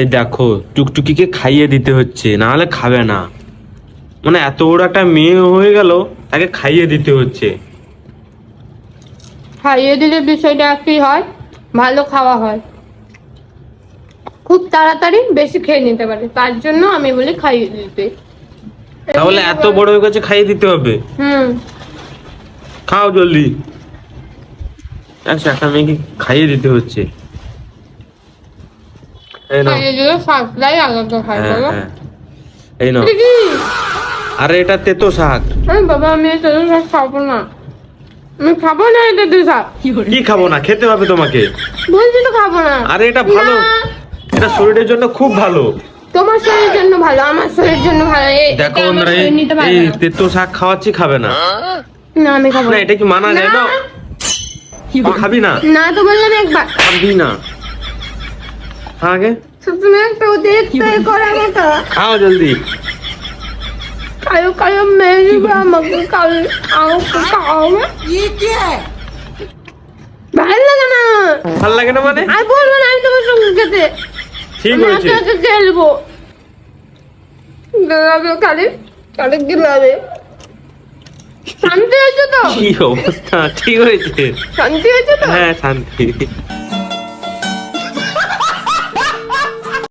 এই দেখো টুকটুকিকে খাইয়ে দিতে হচ্ছে, না হলে খাবে না। মানে এত বড় একটা মেয়ে হয়ে গেল, তাকে খাইয়ে দিতে হচ্ছে। খাইয়ে দিলে বিষয়টা কি হয়, ভালো খাওয়া হয়, খুব তাড়াতাড়ি বেশি খেয়ে নিতে পারে, তার জন্য আমি বলি খাইয়ে দিতে। তাহলে এত বড় হয়ে গেছে, খাইয়ে দিতে হবে। খাও জলদি। একটা মেয়েকে খাইয়ে দিতে হচ্ছে। এই নাও। খাইয়ে দিলে ফার্স্টটাই আলাদা খাই হ্যাঁ, বলো। হ্যাঁ। এই নাও। এটা কি? আরে এটা তেতো শাক। আরে বাবা, আমি এটা শাক খাবো না, আমি খাবো না এটা তুই শাক। কি খাবো না? খেতে হবে তোমাকে। বলছি তো খাবো না। আরে এটা ভালো, না। এটা শরীরের জন্য খুব ভালো। তোমার শরীরের জন্য ভালো, আমার শরীরের জন্য ভালো। দেখো বন্ধুরা, এই তেতো শাক খাওয়াচ্ছি, খাবে না। না আমি খাবো না, না। এটা কি মানা যায় না? তুই খাবি না? না তো বললাম একবার। খাবি না? আগে তুমি একটা অতিরিক্ত করার মতো খাও জলদি। কালো কালো মেরে আমাকে কালো আমাকে খাওয়াবে। ভালো লাগে না। ভাল লাগে না মানে? আর বলবো না আমি তোমার সঙ্গে খেতে। ঠিক আমি হয়েছে। আজকে খেলবো। গেলাবে কালি কালি গেলাবে। শান্তি হয়েছে তো? কি অবস্থা? ঠিক হয়েছে। শান্তি হয়েছে তো? হ্যাঁ, শান্তি।